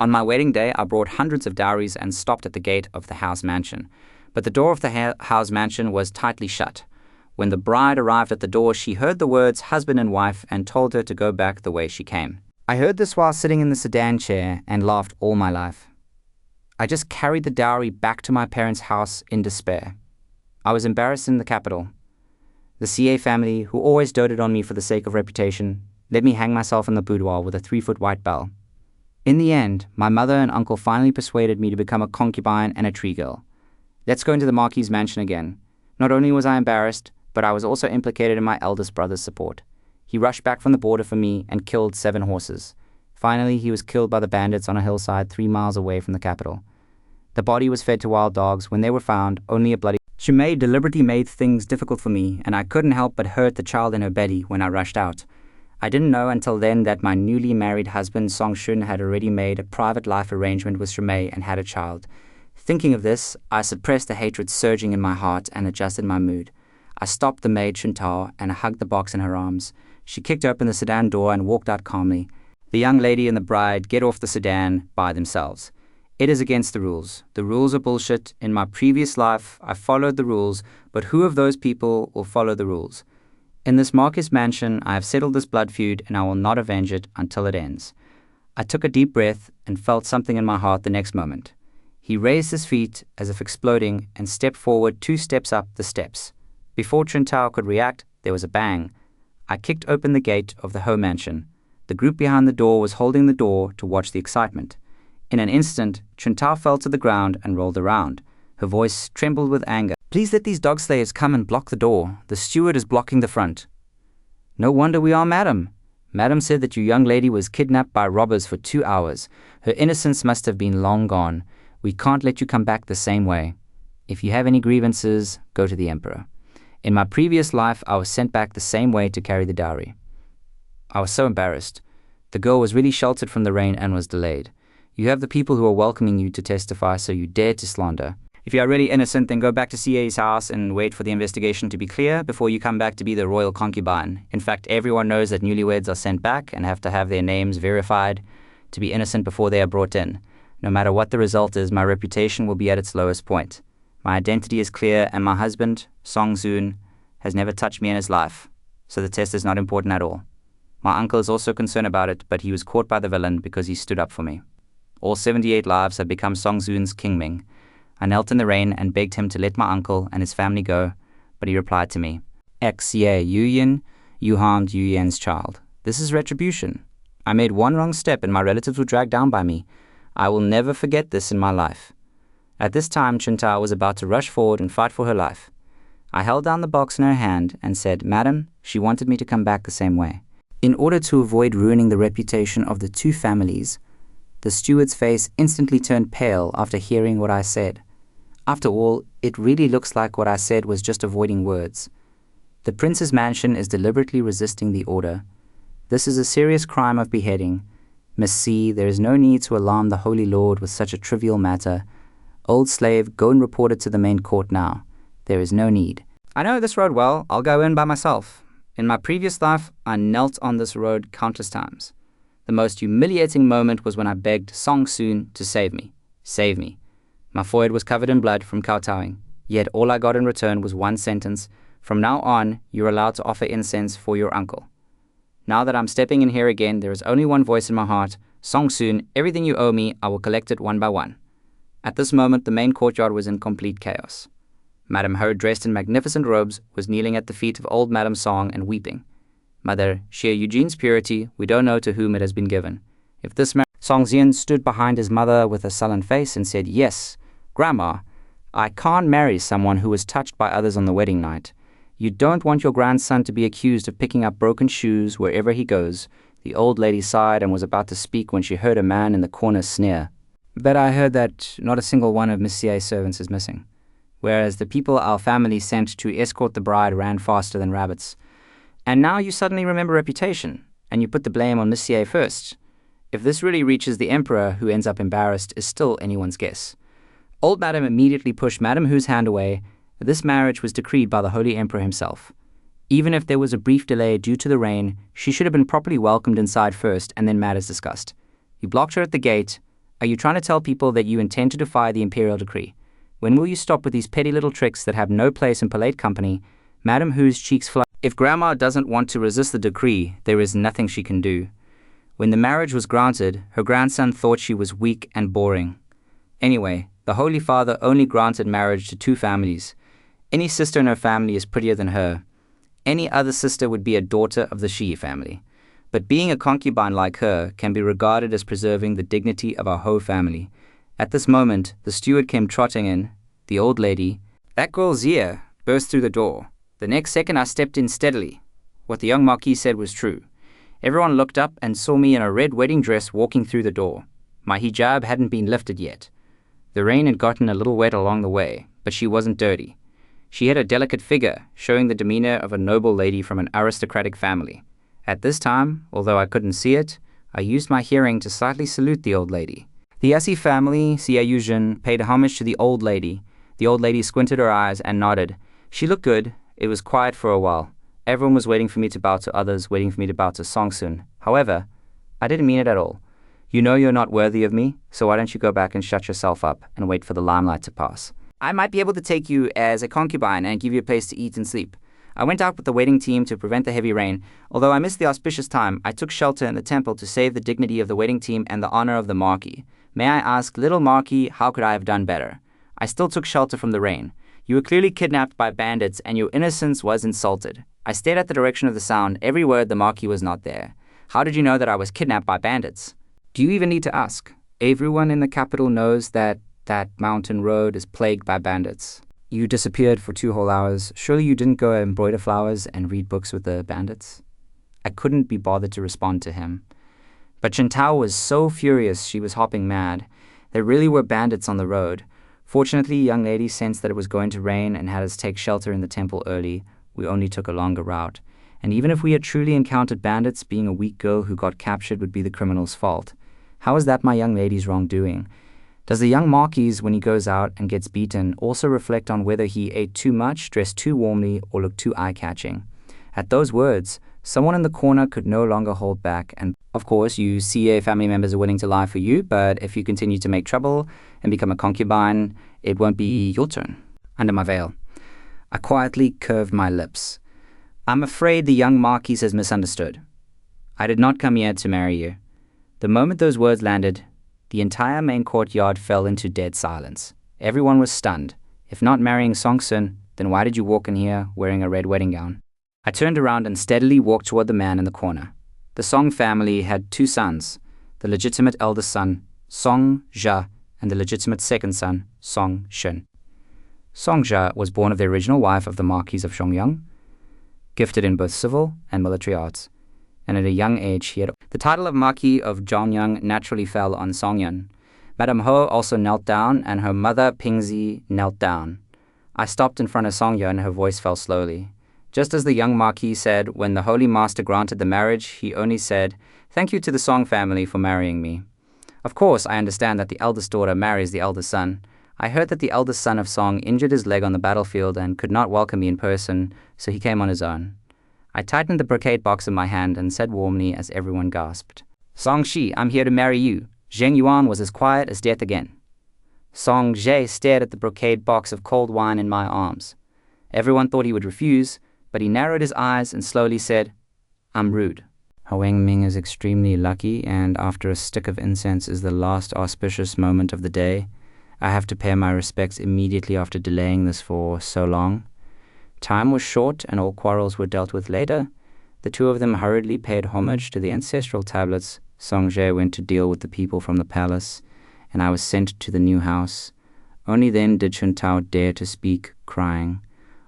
On my wedding day, I brought hundreds of dowries and stopped at the gate of the house mansion. But the door of the house mansion was tightly shut. When the bride arrived at the door, she heard the words husband and wife and told her to go back the way she came. I heard this while sitting in the sedan chair and laughed all my life. I just carried the dowry back to my parents' house in despair. I was embarrassed in the capital. The CA family, who always doted on me for the sake of reputation, let me hang myself in the boudoir with a 3-foot white bell. In the end, my mother and uncle finally persuaded me to become a concubine and a tree girl. Let's go into the Marquis's mansion again. Not only was I embarrassed, but I was also implicated in my eldest brother's support. He rushed back from the border for me and killed 7 horses. Finally, he was killed by the bandits on a hillside 3 miles away from the capital. The body was fed to wild dogs. When they were found, only a bloody... Shumei deliberately made things difficult for me, and I couldn't help but hurt the child in her belly when I rushed out. I didn't know until then that my newly married husband Song Shun had already made a private life arrangement with Shumei and had a child. Thinking of this, I suppressed the hatred surging in my heart and adjusted my mood. I stopped the maid Shuntao and hugged the box in her arms. She kicked open the sedan door and walked out calmly. The young lady and the bride get off the sedan by themselves. It is against the rules. The rules are bullshit. In my previous life, I followed the rules, but who of those people will follow the rules? In this Marquis mansion, I have settled this blood feud and I will not avenge it until it ends. I took a deep breath and felt something in my heart the next moment. He raised his feet as if exploding and stepped forward 2 steps up the steps. Before Chuntao could react, there was a bang. I kicked open the gate of the home mansion. The group behind the door was holding the door to watch the excitement. In an instant, Chuntao fell to the ground and rolled around. Her voice trembled with anger. Please let these dog slayers come and block the door. The steward is blocking the front. No wonder we are, madam. Madam said that your young lady was kidnapped by robbers for 2 hours. Her innocence must have been long gone. We can't let you come back the same way. If you have any grievances, go to the emperor. In my previous life, I was sent back the same way to carry the dowry. I was so embarrassed. The girl was really sheltered from the rain and was delayed. You have the people who are welcoming you to testify, so you dare to slander. If you are really innocent, then go back to CA's house and wait for the investigation to be clear before you come back to be the royal concubine. In fact, everyone knows that newlyweds are sent back and have to have their names verified to be innocent before they are brought in. No matter what the result is, my reputation will be at its lowest point. My identity is clear, and my husband, Song Zoon, has never touched me in his life, so the test is not important at all. My uncle is also concerned about it, but he was caught by the villain because he stood up for me. All 78 lives have become Song Zoon's Kingming. I knelt in the rain and begged him to let my uncle and his family go, but he replied to me, X-Ye Yu-Yin, you harmed Yu-Yin's child. This is retribution. I made one wrong step and my relatives were dragged down by me. I will never forget this in my life. At this time, Chuntao was about to rush forward and fight for her life. I held down the box in her hand and said, Madam, she wanted me to come back the same way. In order to avoid ruining the reputation of the 2 families, the steward's face instantly turned pale after hearing what I said. After all, it really looks like what I said was just avoiding words. The prince's mansion is deliberately resisting the order. This is a serious crime of beheading. Miss C, there is no need to alarm the Holy Lord with such a trivial matter. Old slave, go and report it to the main court now. There is no need. I know this road well. I'll go in by myself. In my previous life, I knelt on this road countless times. The most humiliating moment was when I begged Song Soon to save me. Save me. My forehead was covered in blood from kowtowing, yet all I got in return was one sentence. From now on, you're allowed to offer incense for your uncle. Now that I'm stepping in here again, there is only one voice in my heart. Song Soon, everything you owe me, I will collect it one by one. At this moment, the main courtyard was in complete chaos. Madame Ho, dressed in magnificent robes, was kneeling at the feet of old Madame Song and weeping. Mother, share Eugene's purity, we don't know to whom it has been given. If this man... Song Zian stood behind his mother with a sullen face and said, Yes, Grandma, I can't marry someone who was touched by others on the wedding night. You don't want your grandson to be accused of picking up broken shoes wherever he goes. The old lady sighed and was about to speak when she heard a man in the corner sneer. But I heard that not a single one of Miss C.A.'s servants is missing, whereas the people our family sent to escort the bride ran faster than rabbits. And now you suddenly remember reputation, and you put the blame on Miss C.A. first. If this really reaches the Emperor, who ends up embarrassed, is still anyone's guess. Old Madam immediately pushed Madame Hu's hand away. This marriage was decreed by the Holy Emperor himself. Even if there was a brief delay due to the rain, she should have been properly welcomed inside first and then matters discussed. He blocked her at the gate. Are you trying to tell people that you intend to defy the imperial decree? When will you stop with these petty little tricks that have no place in polite company? Madam Who's cheeks flush. If Grandma doesn't want to resist the decree, there is nothing she can do. When the marriage was granted, her grandson thought she was weak and boring. Anyway, the Holy Father only granted marriage to 2 families. Any sister in her family is prettier than her. Any other sister would be a daughter of the Shi family. But being a concubine like her can be regarded as preserving the dignity of our whole family. At this moment, the steward came trotting in, the old lady. That girl Zia burst through the door. The next second I stepped in steadily. What the young Marquis said was true. Everyone looked up and saw me in a red wedding dress walking through the door. My hijab hadn't been lifted yet. The rain had gotten a little wet along the way, but she wasn't dirty. She had a delicate figure, showing the demeanor of a noble lady from an aristocratic family. At this time, although I couldn't see it, I used my hearing to slightly salute the old lady. The Yassi family, Xia Yuzhen, paid homage to the old lady. The old lady squinted her eyes and nodded. She looked good. It was quiet for a while. Everyone was waiting for me to bow to others, waiting for me to bow to Songsun. However, I didn't mean it at all. You know you're not worthy of me, so why don't you go back and shut yourself up and wait for the limelight to pass? I might be able to take you as a concubine and give you a place to eat and sleep. I went out with the wedding team to prevent the heavy rain. Although I missed the auspicious time, I took shelter in the temple to save the dignity of the wedding team and the honor of the Marquis. May I ask, little Marquis, how could I have done better? I still took shelter from the rain. You were clearly kidnapped by bandits and your innocence was insulted. I stared at the direction of the sound. Every word, the Marquis was not there. How did you know that I was kidnapped by bandits? Do you even need to ask? Everyone in the capital knows that mountain road is plagued by bandits. You disappeared for 2 whole hours. Surely you didn't go embroider flowers and read books with the bandits? I couldn't be bothered to respond to him. But Chintao was so furious she was hopping mad. There really were bandits on the road. Fortunately, young lady sensed that it was going to rain and had us take shelter in the temple early. We only took a longer route. And even if we had truly encountered bandits, being a weak girl who got captured would be the criminal's fault. How is that my young lady's wrongdoing? Does the young Marquis, when he goes out and gets beaten, also reflect on whether he ate too much, dressed too warmly, or looked too eye-catching? At those words, someone in the corner could no longer hold back, and of course, you CA family members are willing to lie for you, but if you continue to make trouble and become a concubine, it won't be your turn. Under my veil, I quietly curved my lips. I'm afraid the young Marquis has misunderstood. I did not come here to marry you. The moment those words landed, the entire main courtyard fell into dead silence. Everyone was stunned. If not marrying Songsun, then why did you walk in here wearing a red wedding gown? I turned around and steadily walked toward the man in the corner. The Song family had 2 sons, the legitimate eldest son, Song Jia, and the legitimate second son, Song Shen. Song Jia was born of the original wife of the Marquis of Xiongyang, gifted in both civil and military arts, and at a young age he had the title of Marquis of Zhongyang naturally fell on Songyun. Madame Ho also knelt down, and her mother Pingzi knelt down. I stopped in front of Songyun, and her voice fell slowly. Just as the young Marquis said, when the Holy Master granted the marriage, he only said, "Thank you to the Song family for marrying me." Of course, I understand that the eldest daughter marries the eldest son. I heard that the eldest son of Song injured his leg on the battlefield and could not welcome me in person, so he came on his own. I tightened the brocade box in my hand and said warmly as everyone gasped, "Song Shi, I'm here to marry you." Zheng Yuan was as quiet as death again. Song Zhe stared at the brocade box of cold wine in my arms. Everyone thought he would refuse, but he narrowed his eyes and slowly said, "I'm rude." Hoang Ming is extremely lucky, and after a stick of incense is the last auspicious moment of the day. I have to pay my respects immediately after delaying this for so long. Time was short, and all quarrels were dealt with later. The 2 of them hurriedly paid homage to the ancestral tablets. Song Jie went to deal with the people from the palace, and I was sent to the new house. Only then did Chun Tao dare to speak, crying,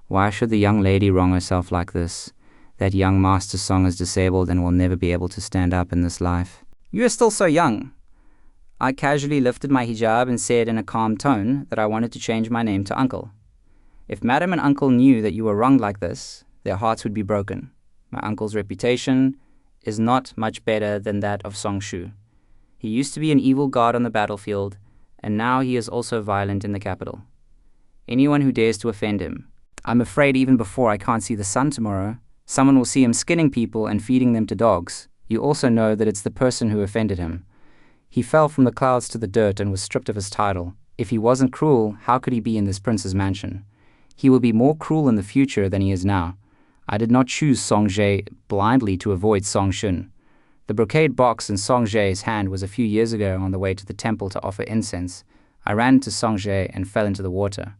"Why should the young lady wrong herself like this? That young Master Song is disabled and will never be able to stand up in this life." "You are still so young." I casually lifted my hijab and said in a calm tone that I wanted to change my name to Uncle. If Madam and Uncle knew that you were wronged like this, their hearts would be broken. My uncle's reputation is not much better than that of Song Shu. He used to be an evil god on the battlefield, and now he is also violent in the capital. Anyone who dares to offend him, I'm afraid even before I can't see the sun tomorrow, someone will see him skinning people and feeding them to dogs. You also know that it's the person who offended him. He fell from the clouds to the dirt and was stripped of his title. If he wasn't cruel, how could he be in this prince's mansion? He will be more cruel in the future than he is now. I did not choose Song Jae blindly to avoid Song Shun. The brocade box in Song Jae's hand was a few years ago on the way to the temple to offer incense. I ran into Song Jae and fell into the water.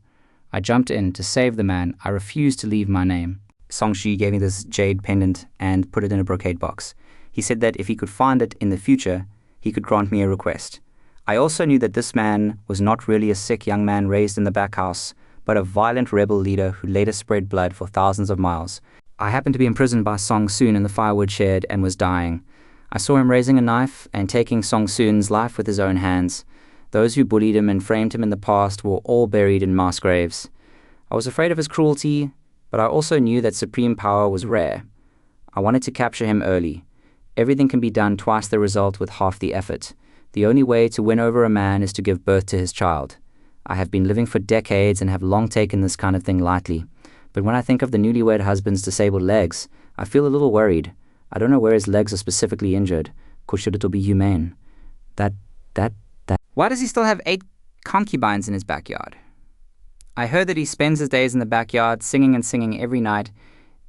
I jumped in to save the man. I refused to leave my name. Song Shi gave me this jade pendant and put it in a brocade box. He said that if he could find it in the future, he could grant me a request. I also knew that this man was not really a sick young man raised in the back house, but a violent rebel leader who later spread blood for thousands of miles. I happened to be imprisoned by Song Soon in the firewood shed and was dying. I saw him raising a knife and taking Song Soon's life with his own hands. Those who bullied him and framed him in the past were all buried in mass graves. I was afraid of his cruelty, but I also knew that supreme power was rare. I wanted to capture him early. Everything can be done twice the result with half the effort. The only way to win over a man is to give birth to his child. I have been living for decades and have long taken this kind of thing lightly. But when I think of the newlywed husband's disabled legs, I feel a little worried. I don't know where his legs are specifically injured. Should it be humane? That. Why does he still have 8 concubines in his backyard? I heard that he spends his days in the backyard singing and singing every night.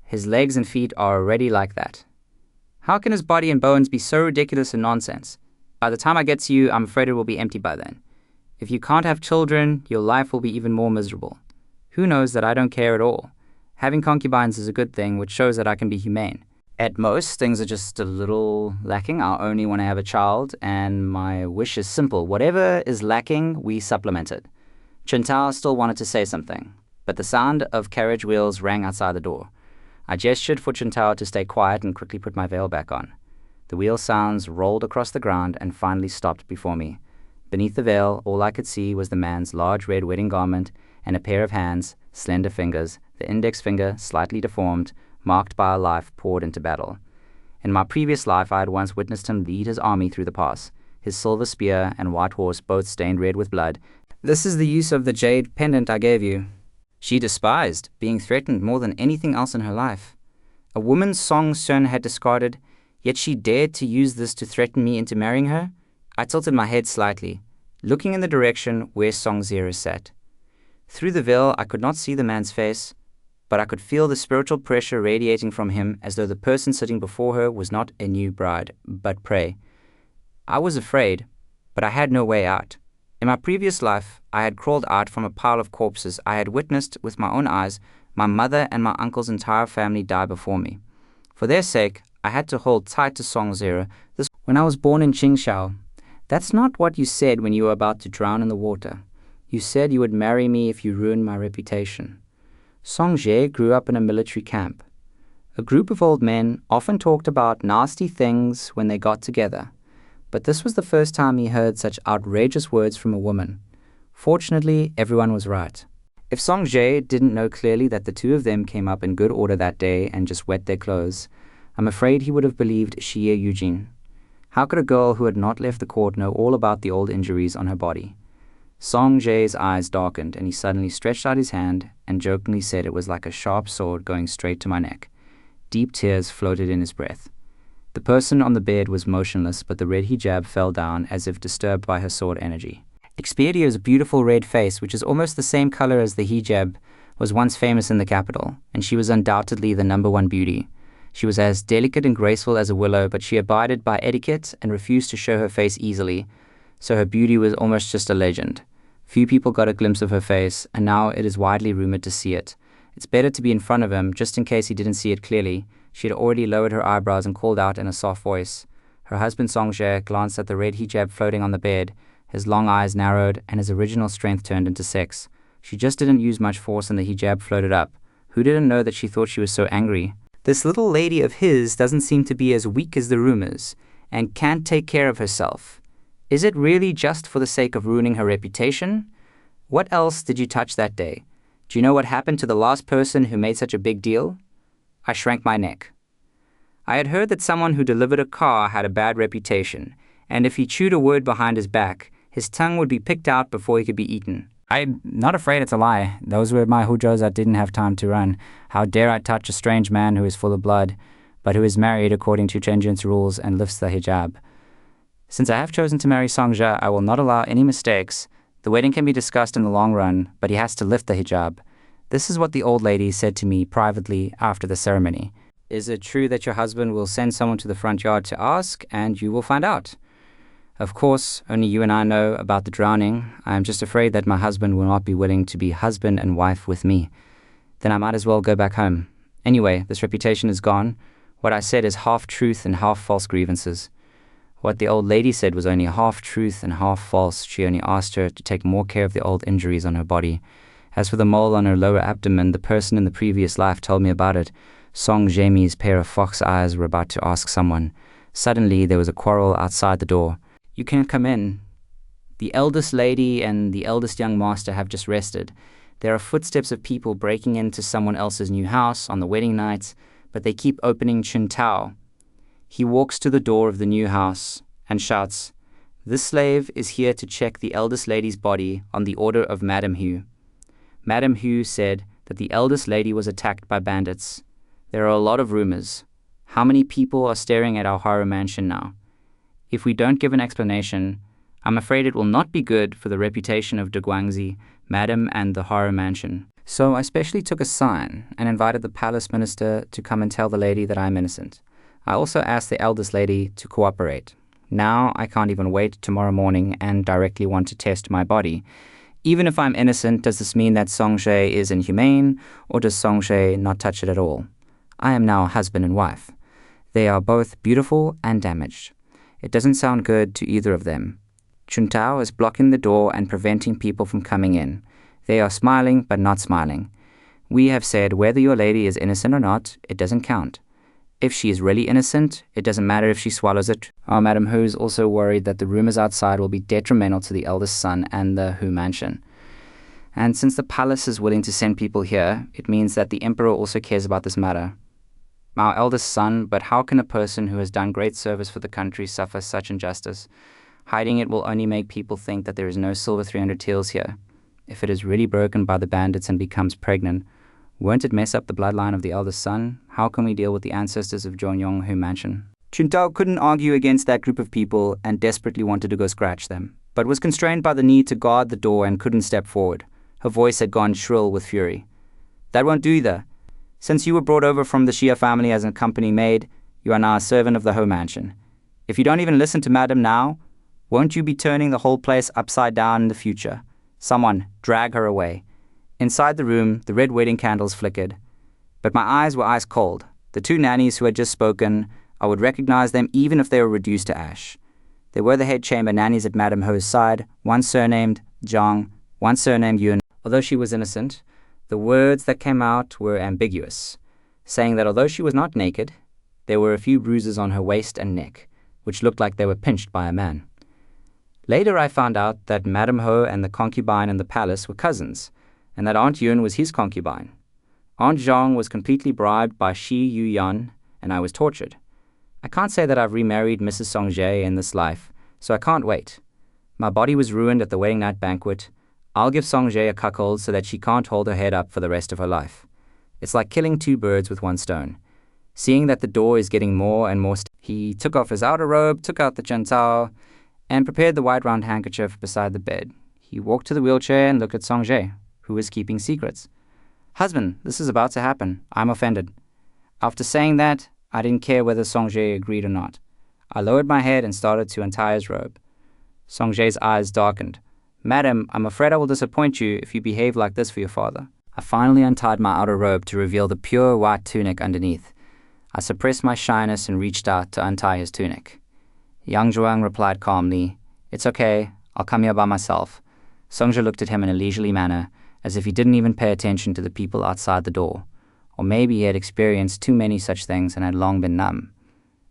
His legs and feet are already like that. How can his body and bones be so ridiculous and nonsense? By the time I get to you, I'm afraid it will be empty by then. If you can't have children, your life will be even more miserable. Who knows that I don't care at all? Having concubines is a good thing, which shows that I can be humane. At most, things are just a little lacking. I only want to have a child, and my wish is simple. Whatever is lacking, we supplement it. Chintao still wanted to say something, but the sound of carriage wheels rang outside the door. I gestured for Chintao to stay quiet and quickly put my veil back on. The wheel sounds rolled across the ground and finally stopped before me. Beneath the veil, all I could see was the man's large red wedding garment and a pair of hands, slender fingers, the index finger slightly deformed, marked by a life poured into battle. In my previous life, I had once witnessed him lead his army through the pass, his silver spear and white horse both stained red with blood. This is the use of the jade pendant I gave you. She despised being threatened more than anything else in her life. A woman Song Sun had discarded, yet she dared to use this to threaten me into marrying her? I tilted my head slightly, looking in the direction where Song Zero sat. Through the veil, I could not see the man's face, but I could feel the spiritual pressure radiating from him as though the person sitting before her was not a new bride, but prey. I was afraid, but I had no way out. In my previous life, I had crawled out from a pile of corpses. I had witnessed with my own eyes my mother and my uncle's entire family die before me. For their sake, I had to hold tight to Song Zero. When I was born in Qingxiao, that's not what you said when you were about to drown in the water. You said you would marry me if you ruined my reputation. Song Jae grew up in a military camp. A group of old men often talked about nasty things when they got together, but this was the first time he heard such outrageous words from a woman. Fortunately, everyone was right. If Song Jae didn't know clearly that the two of them came up in good order that day and just wet their clothes, I'm afraid he would have believed Xie Eugene. How could a girl who had not left the court know all about the old injuries on her body? Song Jae's eyes darkened, and he suddenly stretched out his hand and jokingly said it was like a sharp sword going straight to my neck. Deep tears floated in his breath. The person on the bed was motionless, but the red hijab fell down as if disturbed by her sword energy. Expedio's beautiful red face, which is almost the same color as the hijab, was once famous in the capital, and she was undoubtedly the #1 beauty. She was as delicate and graceful as a willow, but she abided by etiquette and refused to show her face easily, so her beauty was almost just a legend. Few people got a glimpse of her face, and now it is widely rumored to see it. It's better to be in front of him, just in case he didn't see it clearly. She had already lowered her eyebrows and called out in a soft voice. Her husband Song Jae glanced at the red hijab floating on the bed. His long eyes narrowed, and his original strength turned into sex. She just didn't use much force, and the hijab floated up. Who didn't know that she thought she was so angry? This little lady of his doesn't seem to be as weak as the rumors, and can't take care of herself. Is it really just for the sake of ruining her reputation? What else did you touch that day? Do you know what happened to the last person who made such a big deal? I shrank my neck. I had heard that someone who delivered a car had a bad reputation, and if he chewed a word behind his back, his tongue would be picked out before he could be eaten. I'm not afraid it's a lie. Those were my hujos that didn't have time to run. How dare I touch a strange man who is full of blood, but who is married according to Chenjin's rules and lifts the hijab. Since I have chosen to marry Songja, I will not allow any mistakes. The wedding can be discussed in the long run, but he has to lift the hijab. This is what the old lady said to me privately after the ceremony. Is it true that your husband will send someone to the front yard to ask, and you will find out? Of course, only you and I know about the drowning. I am just afraid that my husband will not be willing to be husband and wife with me. Then I might as well go back home. Anyway, this reputation is gone. What I said is half truth and half false grievances. What the old lady said was only half truth and half false. She only asked her to take more care of the old injuries on her body. As for the mole on her lower abdomen, the person in the previous life told me about it. Song Jamie's pair of fox eyes were about to ask someone. Suddenly, there was a quarrel outside the door. You can't come in. The eldest lady and the eldest young master have just rested. There are footsteps of people breaking into someone else's new house on the wedding night, but they keep opening Chun Tao. He walks to the door of the new house and shouts, "This slave is here to check the eldest lady's body on the order of Madam Hu." Madam Hu said that the eldest lady was attacked by bandits. There are a lot of rumors. How many people are staring at our horror mansion now? If we don't give an explanation, I'm afraid it will not be good for the reputation of De Guangxi, Madam, and the horror mansion. So I specially took a sign and invited the palace minister to come and tell the lady that I'm innocent. I also asked the eldest lady to cooperate. Now I can't even wait tomorrow morning and directly want to test my body. Even if I'm innocent, does this mean that Songjae is inhumane, or does Songjae not touch it at all? I am now husband and wife. They are both beautiful and damaged. It doesn't sound good to either of them. Chuntao is blocking the door and preventing people from coming in. They are smiling but not smiling. We have said whether your lady is innocent or not, it doesn't count. If she is really innocent, it doesn't matter if she swallows it. Our Madam Hu is also worried that the rumors outside will be detrimental to the eldest son and the Hu mansion. And since the palace is willing to send people here, it means that the emperor also cares about this matter. Our eldest son, but how can a person who has done great service for the country suffer such injustice? Hiding it will only make people think that there is no silver 300 taels here. If it is really broken by the bandits and becomes pregnant, won't it mess up the bloodline of the eldest son? How can we deal with the ancestors of Jongyong Hu mansion? Chuntao couldn't argue against that group of people and desperately wanted to go scratch them, but was constrained by the need to guard the door and couldn't step forward. Her voice had gone shrill with fury. That won't do either. Since you were brought over from the Shia family as a company maid, you are now a servant of the Ho mansion. If you don't even listen to Madam now, won't you be turning the whole place upside down in the future? Someone, drag her away. Inside the room, the red wedding candles flickered. But my eyes were ice cold. The two nannies who had just spoken, I would recognize them even if they were reduced to ash. They were the head chamber nannies at Madam Ho's side, one surnamed Zhang, one surnamed Yun. Although she was innocent, the words that came out were ambiguous, saying that although she was not naked, there were a few bruises on her waist and neck, which looked like they were pinched by a man. Later I found out that Madam Ho and the concubine in the palace were cousins, and that Aunt Yun was his concubine. Aunt Zhang was completely bribed by Shi Yu Yan, and I was tortured. I can't say that I've remarried Mrs. Songjae in this life, so I can't wait. My body was ruined at the wedding night banquet. I'll give Songjae a cuckold so that she can't hold her head up for the rest of her life. It's like killing two birds with one stone. Seeing that the door is getting more and more he took off his outer robe, took out the chantao, and prepared the white round handkerchief beside the bed. He walked to the wheelchair and looked at Songjae, who was keeping secrets. "Husband, this is about to happen. I'm offended." After saying that, I didn't care whether Songjae agreed or not. I lowered my head and started to untie his robe. Songjae's eyes darkened. "Madam, I'm afraid I will disappoint you if you behave like this for your father." I finally untied my outer robe to reveal the pure white tunic underneath. I suppressed my shyness and reached out to untie his tunic. Yang Zhuang replied calmly, "It's okay, I'll come here by myself." Songja looked at him in a leisurely manner, as if he didn't even pay attention to the people outside the door. Or maybe he had experienced too many such things and had long been numb.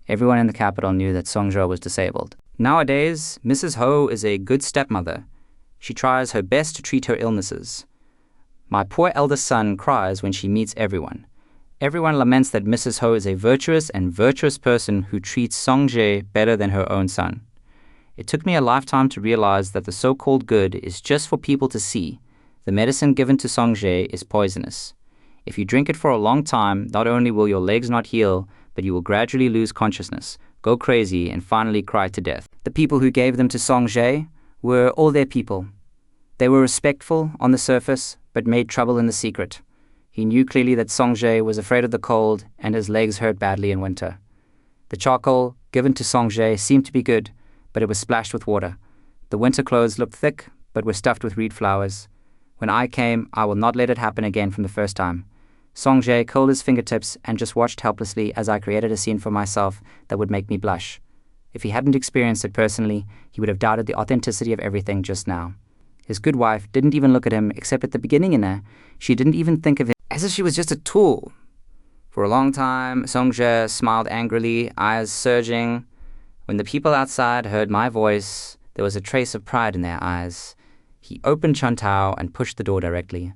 Everyone in the capital knew that Songja was disabled. Nowadays, Mrs. Ho is a good stepmother. She tries her best to treat her illnesses. My poor eldest son cries when she meets everyone. Everyone laments that Mrs. Ho is a virtuous and virtuous person who treats Songjae better than her own son. It took me a lifetime to realize that the so-called good is just for people to see. The medicine given to Songjae is poisonous. If you drink it for a long time, not only will your legs not heal, but you will gradually lose consciousness, go crazy, and finally cry to death. The people who gave them to Song-jae were all their people. They were respectful on the surface, but made trouble in the secret. He knew clearly that Song-jae was afraid of the cold and his legs hurt badly in winter. The charcoal given to Song-jae seemed to be good, but it was splashed with water. The winter clothes looked thick, but were stuffed with reed flowers. When I came, I will not let it happen again from the first time. Song-jae curled his fingertips and just watched helplessly as I created a scene for myself that would make me blush. If he hadn't experienced it personally, he would have doubted the authenticity of everything just now. His good wife didn't even look at him, except at the beginning in her. She didn't even think of him as if she was just a tool. For a long time, Song-jae smiled angrily, eyes surging. When the people outside heard my voice, there was a trace of pride in their eyes. He opened Chuntao and pushed the door directly.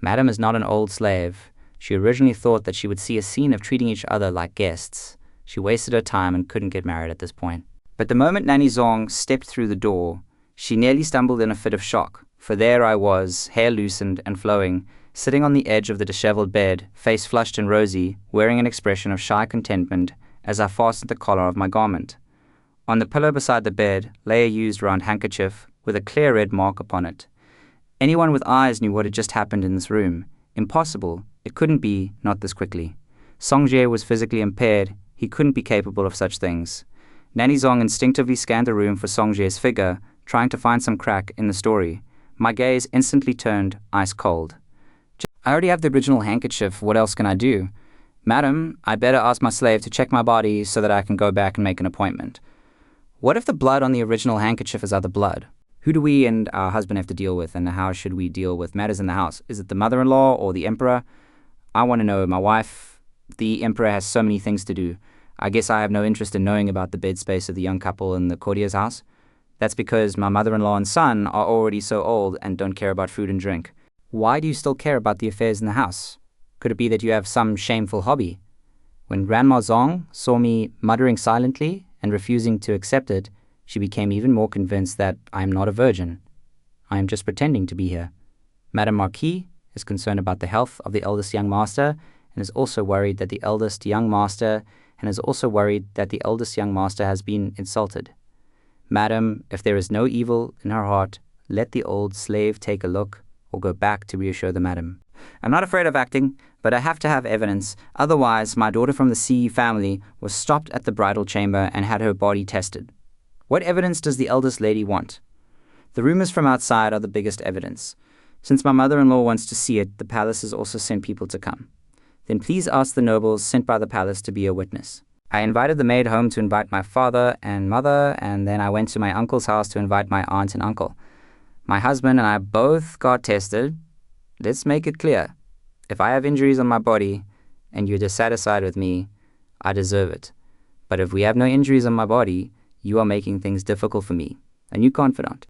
Madam is not an old slave. She originally thought that she would see a scene of treating each other like guests. She wasted her time and couldn't get married at this point. But the moment Nanny Zong stepped through the door, she nearly stumbled in a fit of shock, for there I was, hair loosened and flowing, sitting on the edge of the disheveled bed, face flushed and rosy, wearing an expression of shy contentment as I fastened the collar of my garment. On the pillow beside the bed lay a used round handkerchief with a clear red mark upon it. Anyone with eyes knew what had just happened in this room. Impossible. It couldn't be, not this quickly. Song-jae was physically impaired. He couldn't be capable of such things. Nanny Zong instinctively scanned the room for Song-jae's figure, trying to find some crack in the story. My gaze instantly turned ice cold. I already have the original handkerchief. What else can I do? Madam, I better ask my slave to check my body so that I can go back and make an appointment. What if the blood on the original handkerchief is other blood? Who do we and our husband have to deal with, and how should we deal with matters in the house? Is it the mother-in-law or the emperor? I want to know. My wife, the emperor, has so many things to do. I guess I have no interest in knowing about the bed space of the young couple in the courtier's house. That's because my mother-in-law and son are already so old and don't care about food and drink. Why do you still care about the affairs in the house? Could it be that you have some shameful hobby? When Grandma Zong saw me muttering silently and refusing to accept it, she became even more convinced that I am not a virgin. I am just pretending to be here. Madame Marquis is concerned about the health of the eldest young master and is also worried that the eldest young master has been insulted. Madam, if there is no evil in her heart, let the old slave take a look or go back to reassure the madam. I'm not afraid of acting, but I have to have evidence. Otherwise, my daughter from the C family was stopped at the bridal chamber and had her body tested. What evidence does the eldest lady want? The rumors from outside are the biggest evidence. Since my mother-in-law wants to see it, the palace has also sent people to come. Then please ask the nobles sent by the palace to be a witness. I invited the maid home to invite my father and mother, and then I went to my uncle's house to invite my aunt and uncle. My husband and I both got tested. Let's make it clear. If I have injuries on my body and you're dissatisfied with me, I deserve it. But if we have no injuries on my body, you are making things difficult for me. A new confidant.